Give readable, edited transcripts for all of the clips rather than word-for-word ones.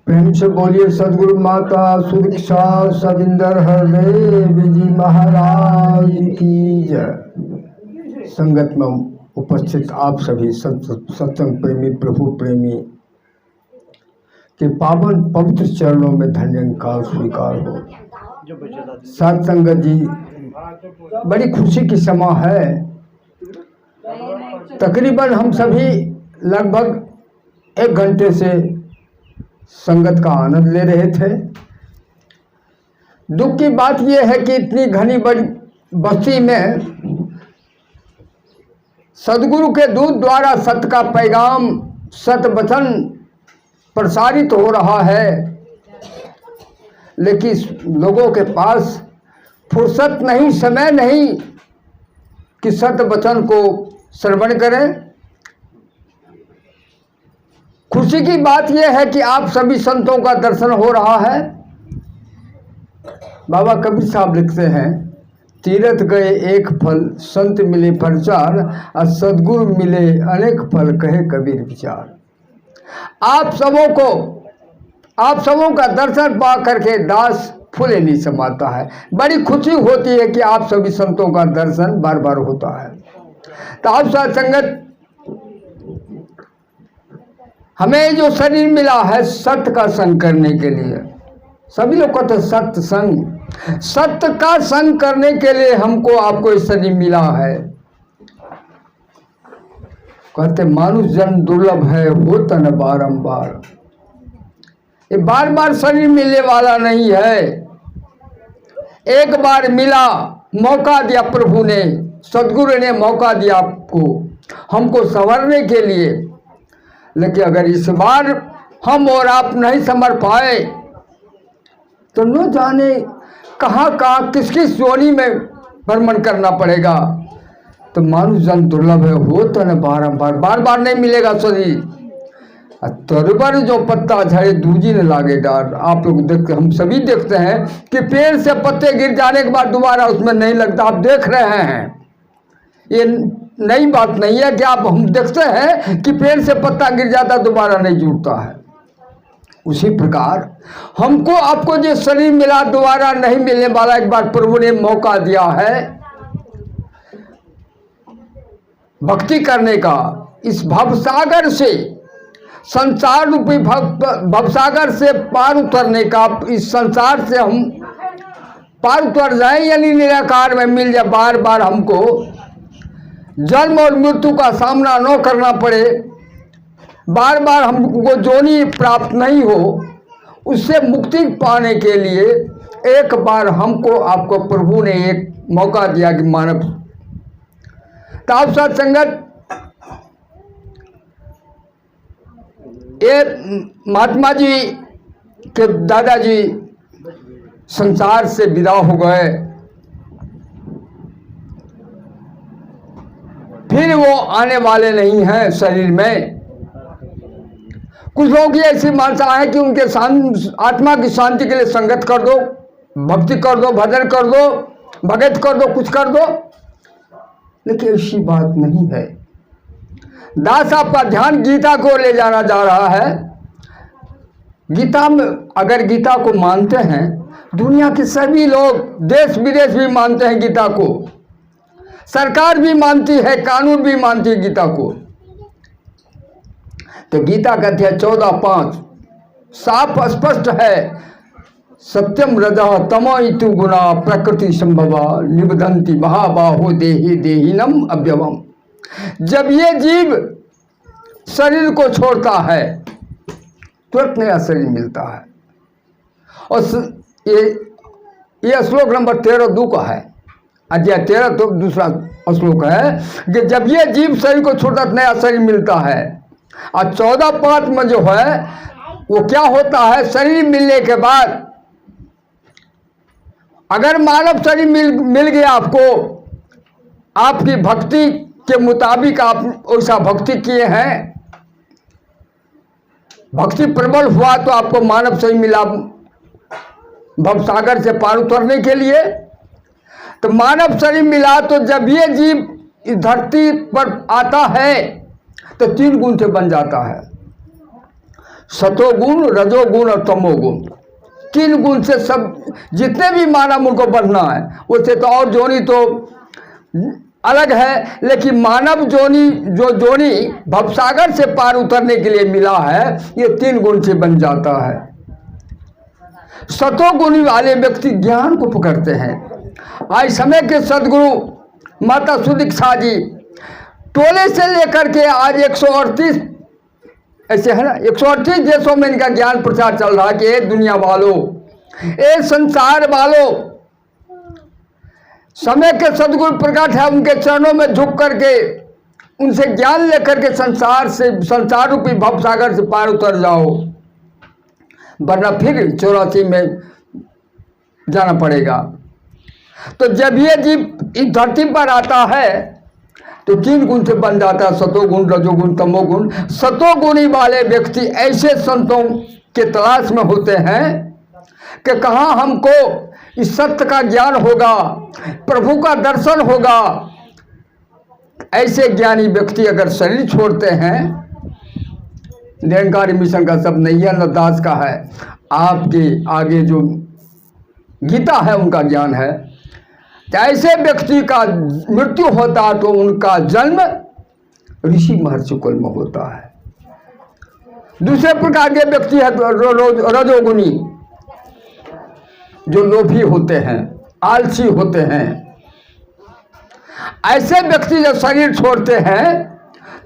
प्रेम से बोलिए सदगुरु माता सुदीक्षा सविंदर हरदेव जी महाराज की जय। संगत में उपस्थित आप सभी सत्संग प्रेमी प्रभु प्रेमी के पावन पवित्र चरणों में धन्यवाद स्वीकार हो। साथ संगत जी, बड़ी खुशी की समय है। तकरीबन हम सभी लगभग 1 घंटे से संगत का आनंद ले रहे थे। दुख की बात यह है कि इतनी घनी बड़ी बस्ती में सदगुरु के दूत द्वारा सत्य का पैगाम, सत्य वचन प्रसारित हो रहा है, लेकिन लोगों के पास फुर्सत नहीं, समय नहीं कि सत्य वचन को श्रवण करें। खुशी की बात यह है कि आप सभी संतों का दर्शन हो रहा है। बाबा कबीर साहब लिखते हैं, तीरथ गए एक फल, संत मिले प्रचार, और सदगुरु मिले अनेक फल, कहे कबीर विचार। आप सबों का दर्शन पा करके दास फूले नहीं समाता है। बड़ी खुशी होती है कि आप सभी संतों का दर्शन बार बार होता है। तो आप साथ संगत, हमें जो शरीर मिला है सत्य का संग करने के लिए, सभी लोग कहते हैं सत्य संग, सत्य का संग करने के लिए हमको आपको इस शरीर मिला है। कहते मानुष जन्म दुर्लभ है, होता न बारंबार। ये बार बार शरीर मिलने वाला नहीं है। एक बार मिला, मौका दिया प्रभु ने, सदगुरु ने मौका दिया आपको, हमको संवरने के लिए। लेकिन अगर इस बार हम और आप नहीं संभर पाए तो न जाने कहाँ कहाँ किस किस योनि में भ्रमण करना पड़ेगा। तो मानुष जन्म दुर्लभ है, हो तो न बारंबार, बार बार नहीं मिलेगा शरीर। तरबर जो पत्ता झड़े दूजी न लागे डार। आप लोग देखते, हम सभी देखते हैं कि पेड़ से पत्ते गिर जाने के बाद दोबारा उसमें नहीं लगता। आप देख रहे हैं, ये नई बात नहीं है कि आप, हम देखते हैं कि पेड़ से पत्ता गिर जाता दोबारा नहीं जुड़ता है। उसी प्रकार हमको आपको जो शरीर मिला दोबारा नहीं मिलने वाला, एक बार प्रभु ने मौका दिया है भक्ति करने का। इस भवसागर से, संसार रूपी भवसागर से पार उतरने का, इस संसार से हम पार उतर जाए, यानी निराकार में मिल जाए। बार बार हमको जन्म और मृत्यु का सामना न करना पड़े, बार बार हमको जोनी प्राप्त नहीं हो, उससे मुक्ति पाने के लिए एक बार हमको आपको प्रभु ने एक मौका दिया कि मानव। तो आप साथ संगत, ये महात्मा जी के दादाजी संसार से विदा हो गए, फिर वो आने वाले नहीं हैं शरीर में। कुछ लोग की ऐसी मानसा है कि उनके आत्मा की शांति के लिए संगत कर दो, भक्ति कर दो, भजन कर दो, भगत कर दो, कुछ कर दो, लेकिन ऐसी बात नहीं है। दास आपका ध्यान गीता को ले जाना जा रहा है। गीता में, अगर गीता को मानते हैं, दुनिया के सभी लोग, देश विदेश भी मानते हैं गीता को, सरकार भी मानती है, कानून भी मानती है गीता को। तो गीता का अध्याय 14:5 साफ स्पष्ट है, सत्यम रजः तमो इति गुणा प्रकृति संभवा निबधन्ति महाबाहो देहि देहिनम अव्यवम। जब ये जीव शरीर को छोड़ता है तुरंत नया शरीर मिलता है। और ये श्लोक नंबर 13:2 का है, अध्याय 13 तो दूसरा श्लोक है कि जब ये जीव शरीर को छोड़ता नया शरीर मिलता है। और 14:5 में जो है वो क्या होता है, शरीर मिलने के बाद अगर मानव शरीर मिल गया आपको, आपकी भक्ति के मुताबिक आप वैसा भक्ति किए हैं, भक्ति प्रबल हुआ तो आपको मानव शरीर मिला भवसागर से पार उतरने के लिए। तो मानव शरीर मिला तो जब ये जीव इस धरती पर आता है तो 3 गुण से बन जाता है। सतोगुण, रजोगुण और तमोगुण, 3 गुण से सब जितने भी मानव उनको बनना है। उससे तो और जोनी तो अलग है, लेकिन मानव जोनी जो जोनी भवसागर से पार उतरने के लिए मिला है, ये 3 गुण से बन जाता है। सतोगुणी वाले व्यक्ति ज्ञान को पकड़ते हैं। आज समय के सदगुरु माता सुदीक्षा जी टोले से लेकर के आज 138 ऐसे है ना, 138 देशों में इनका ज्ञान प्रचार चल रहा है कि ए दुनिया वालों, ए संसार वालों, समय के सदगुरु प्रकट है, उनके चरणों में झुक करके उनसे ज्ञान लेकर के संसार रूपी भवसागर से पार उतर जाओ, वरना फिर 84 में जाना पड़ेगा। तो जब ये जीव इस धरती पर आता है तो 3 गुण से बन जाता है, सतोगुण, रजोगुण, तमोगुण। सतोगुणी वाले व्यक्ति ऐसे संतों के तलाश में होते हैं कि कहाँ हमको इस सत्य का ज्ञान होगा, प्रभु का दर्शन होगा। ऐसे ज्ञानी व्यक्ति अगर शरीर छोड़ते हैं, निरंकारी मिशन का सब नैया दास का है, आपके आगे जो गीता है उनका ज्ञान है, तो ऐसे व्यक्ति का मृत्यु होता तो उनका जन्म ऋषि महर्षि कुल में होता है। दूसरे प्रकार के व्यक्ति है रजोगुणी, जो लोभी होते हैं, आलसी होते हैं। ऐसे व्यक्ति जब शरीर छोड़ते हैं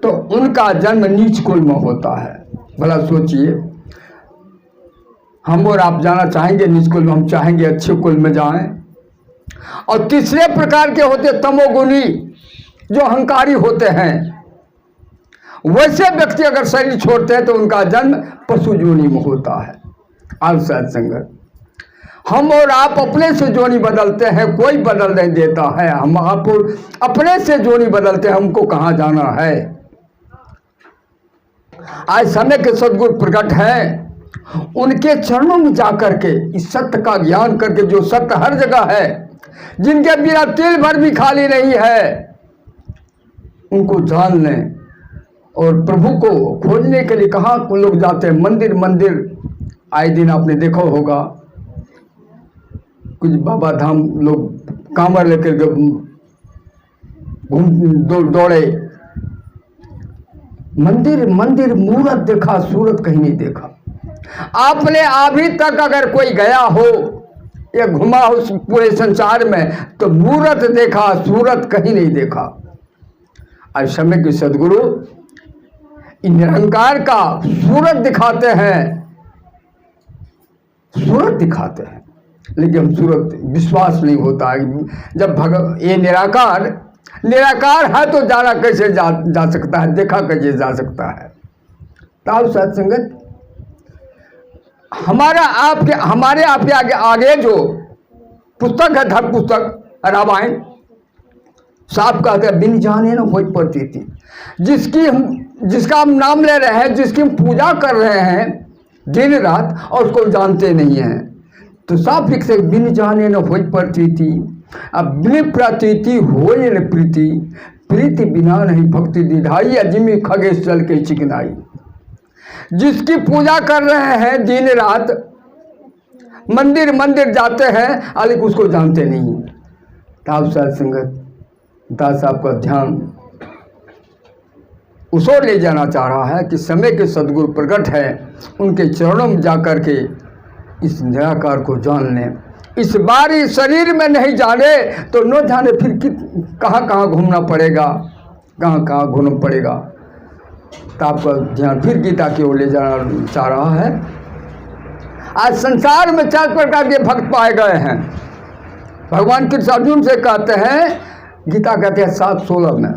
तो उनका जन्म नीच कुल में होता है। भला सोचिए, हम और आप जाना चाहेंगे नीच कुल में, हम चाहेंगे अच्छे कुल में जाएं। और तीसरे प्रकार के होते तमोगुणी, जो अहंकारी होते हैं। वैसे व्यक्ति अगर शरीर छोड़ते हैं तो उनका जन्म पशु जोनी में होता है। आप सत्संगत, हम और आप अपने से जोनी बदलते हैं, कोई बदल नहीं देता है। हम आप अपने से जोनी बदलते हैं, हमको कहाँ जाना है। आज समय के सदगुरु प्रकट हैं, उनके चरणों में जाकर के इस सत्य का ज्ञान करके, जो सत्य हर जगह है, जिनके बिना तिल भर भी खाली नहीं है, उनको जान लें। और प्रभु को खोजने के लिए कहाँ लोग जाते हैं, मंदिर मंदिर। आए दिन आपने देखा होगा कुछ बाबा धाम लोग कांवर लेकर दौड़े, मंदिर मंदिर मूरत देखा, सूरत कहीं नहीं देखा। आपने अभी तक अगर कोई गया हो या घुमा हो पूरे संसार में तो मूरत देखा, सूरत कहीं नहीं देखा। आज समय के सदगुरु इन निरंकार का सूरत दिखाते हैं, सूरत दिखाते हैं, लेकिन हम सूरत विश्वास नहीं होता है। जब ये निराकार है तो जाना कैसे जा सकता है, देखा कैसे जा सकता है। ताऊ सत्संगत, हमारे आपके आगे जो पुस्तक है, धर्म पुस्तक रामायण, साफ कहते हैं बिन जाने न होई पड़ती थी। जिसका हम नाम ले रहे हैं, जिसकी हम पूजा कर रहे हैं दिन रात, और उसको जानते नहीं हैं, तो साफ लिख से बिन जाने न होई पड़ती थी। अब बिन प्रतीति होए न प्रीति, प्रीति बिना नहीं भक्ति दिधाई, अजिमी खगेश चल के चिकनाई। जिसकी पूजा कर रहे हैं दिन रात, मंदिर मंदिर जाते हैं, लेकिन उसको जानते नहीं। ताप सत्संगत, दास साहब का ध्यान उस ओर ले जाना चाह रहा है कि समय के सदगुरु प्रकट है, उनके चरणों में जाकर के इस निराकार को जान लें। इस बार इस शरीर में नहीं जाने तो न जाने फिर कहाँ कहाँ घूमना पड़ेगा, कहाँ कहाँ घूमना पड़ेगा। तो आपका ध्यान फिर गीता की ओर ले जाना चाह रहा है। आज संसार में 4 प्रकार के भक्त पाए गए हैं। भगवान कृष्ण अर्जुन से कहते हैं, गीता कहते हैं 7:16 में,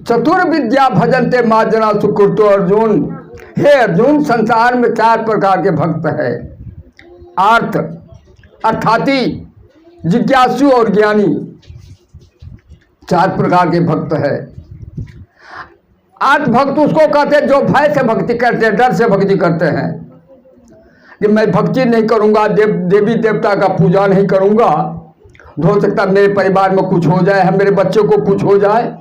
चतुर्विद्या भजनते मार्जना सुकृतो अर्जुन। हे अर्जुन, संसार में 4 प्रकार के भक्त है। आर्थ अर्थाती, जिज्ञासु और ज्ञानी, 4 प्रकार के भक्त है। आर्थ भक्त उसको कहते हैं जो भय से भक्ति करते हैं, डर से भक्ति करते हैं कि मैं भक्ति नहीं करूंगा, देवी देवता का पूजा नहीं करूंगा, हो सकता मेरे परिवार में कुछ हो जाए, मेरे बच्चों को कुछ हो जाए।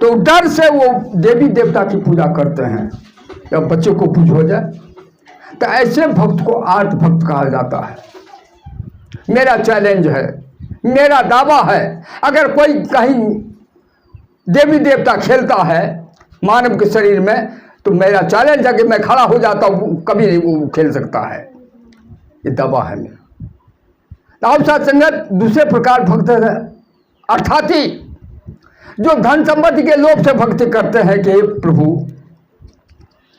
तो डर से वो देवी देवता की पूजा करते हैं, जब बच्चे को कुछ हो जाए। तो ऐसे भक्त को आर्त भक्त कहा जाता है। मेरा चैलेंज है, मेरा दावा है, अगर कोई कहीं देवी देवता खेलता है मानव के शरीर में, तो मेरा चैलेंज है कि मैं खड़ा हो जाता हूँ, कभी नहीं वो खेल सकता है। ये दावा है मेरा। आप साथ संगत दूसरे प्रकार भक्त है, अर्थात जो धन संपत्ति के लोभ से भक्ति करते हैं कि हे प्रभु,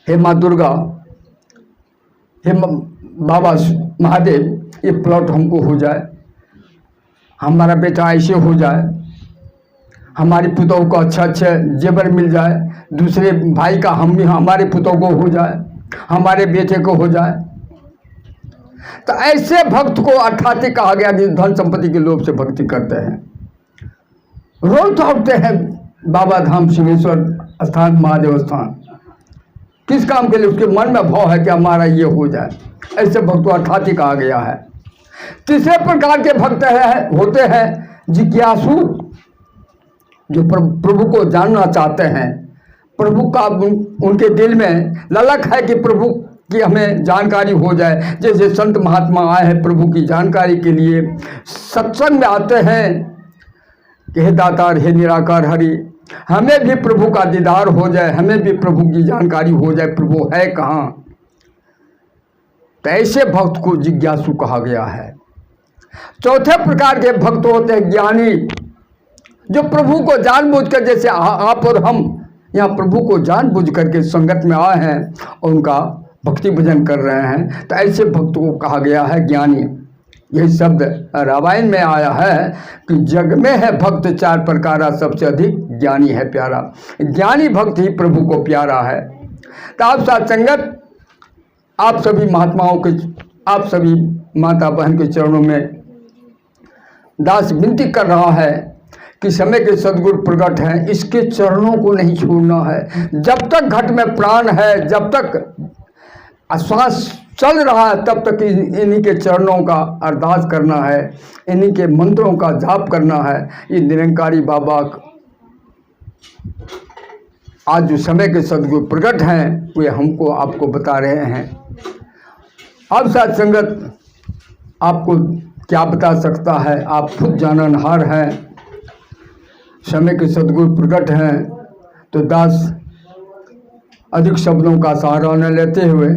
हे माँ दुर्गा, हे बाबा महादेव, ये प्लॉट हमको हो जाए, हमारा बेटा ऐसे हो जाए, हमारी पुतों को अच्छा जेवर मिल जाए, दूसरे भाई का हमारे पुतों को हो जाए, हमारे बेटे को हो जाए। तो ऐसे भक्त को अर्थात कहा गया कि धन संपत्ति के लोभ से भक्ति करते हैं। रोज दौड़ते हैं बाबा धाम, सिंहेश्वर स्थान, महादेव स्थान, किस काम के लिए? उसके मन में भाव है कि हमारा ये हो जाए। ऐसे भक्त को अर्थात कहा गया है। तीसरे प्रकार के भक्त होते हैं जिज्ञासु, जो प्रभु को जानना चाहते हैं। प्रभु का उनके दिल में ललक है कि प्रभु की हमें जानकारी हो जाए। जैसे संत महात्मा आए हैं प्रभु की जानकारी के लिए, सत्संग में आते हैं कि हे दातार, हे निराकार हरि, हमें भी प्रभु का दीदार हो जाए, हमें भी प्रभु की जानकारी हो जाए, प्रभु है कहाँ। तो ऐसे भक्त को जिज्ञासु कहा गया है। चौथे प्रकार के भक्त होते हैं ज्ञानी, जो प्रभु को जानबूझकर, जैसे आप और हम यहाँ प्रभु को जानबूझ करके संगत में आए हैं और उनका भक्ति भजन कर रहे हैं। तो ऐसे भक्त को कहा गया है ज्ञानी। यही शब्द रामायण में आया है कि जग में है भक्त चार प्रकारा, सबसे अधिक ज्ञानी है प्यारा। ज्ञानी भक्त ही प्रभु को प्यारा है। तो आप साथ संगत, आप सभी महात्माओं के, आप सभी माता बहन के चरणों में दास विनती कर रहा है कि समय के सद्गुरु प्रकट हैं, इसके चरणों को नहीं छोड़ना है। जब तक घट में प्राण है, जब तक श्वास चल रहा है, तब तक इन्हीं के चरणों का अरदास करना है, इन्हीं के मंत्रों का जाप करना है। ये निरंकारी बाबा आज जो समय के सद्गुरु प्रकट हैं, वे हमको आपको बता रहे हैं। अब साथ संगत आपको क्या बता सकता है, आप खुद जाननहार हैं। समय के सद्गुरु प्रकट हैं तो दास अधिक शब्दों का सहारा न लेते हुए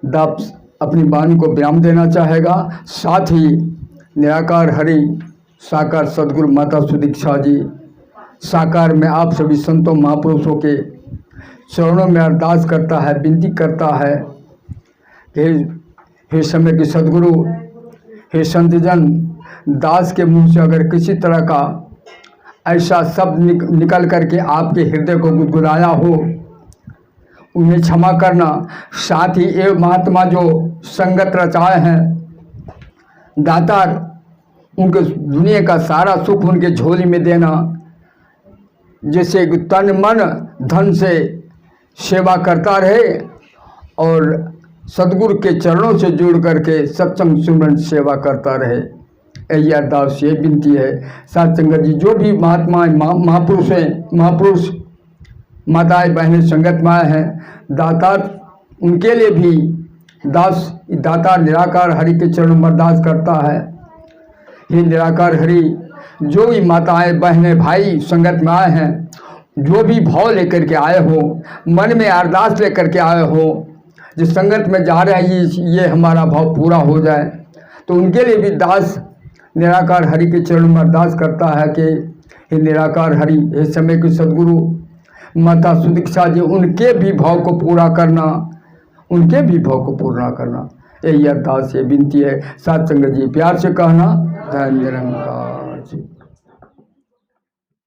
दास अपनी वाणी को विराम देना चाहेगा। साथ ही निराकार हरि साकार सद्गुरु माता सुदीक्षा जी साकार में आप सभी संतों महापुरुषों के चरणों में अरदास करता है, विनती करता है। हे समय के सद्गुरु, हे संतजन, दास के मुंह से अगर किसी तरह का ऐसा शब्द निकल करके आपके हृदय को गुदगुदाया हो, उन्हें क्षमा करना। साथ ही ये महात्मा जो संगत रचाए हैं, दातार, उनके दुनिया का सारा सुख उनके झोली में देना। जैसे तन मन धन से सेवा करता रहे और सद्गुरु के चरणों से जुड़ करके सत्संग सुमरन सेवा करता रहे। यही अरदास, ये विनती है। साथ संगत जी, जो भी महात्मा महापुरुष हैं, महापुरुष माताएं बहनें संगत में आए हैं, दातार, उनके लिए भी दातार निराकार हरि के चरणों में अरदास करता है। हे निराकार हरि, जो भी माताएं बहनें भाई संगत में आए हैं, जो भी भाव लेकर के आए हो, मन में अरदास लेकर के आए हो, जिस संगत में जा रहे हैं ये हमारा भाव पूरा हो जाए, तो उनके लिए भी दास निराकार हरि के चरणों में अरदास करता है कि हे निराकार हरि, हे समय के सद्गुरु माता सुदीक्षा जी, उनके भी भाव को पूरा करना, उनके भी भाव को पूरा करना। यही अरदास, ये विनती है। साथ संगत जी प्यार से कहना, धन निरंकार जी।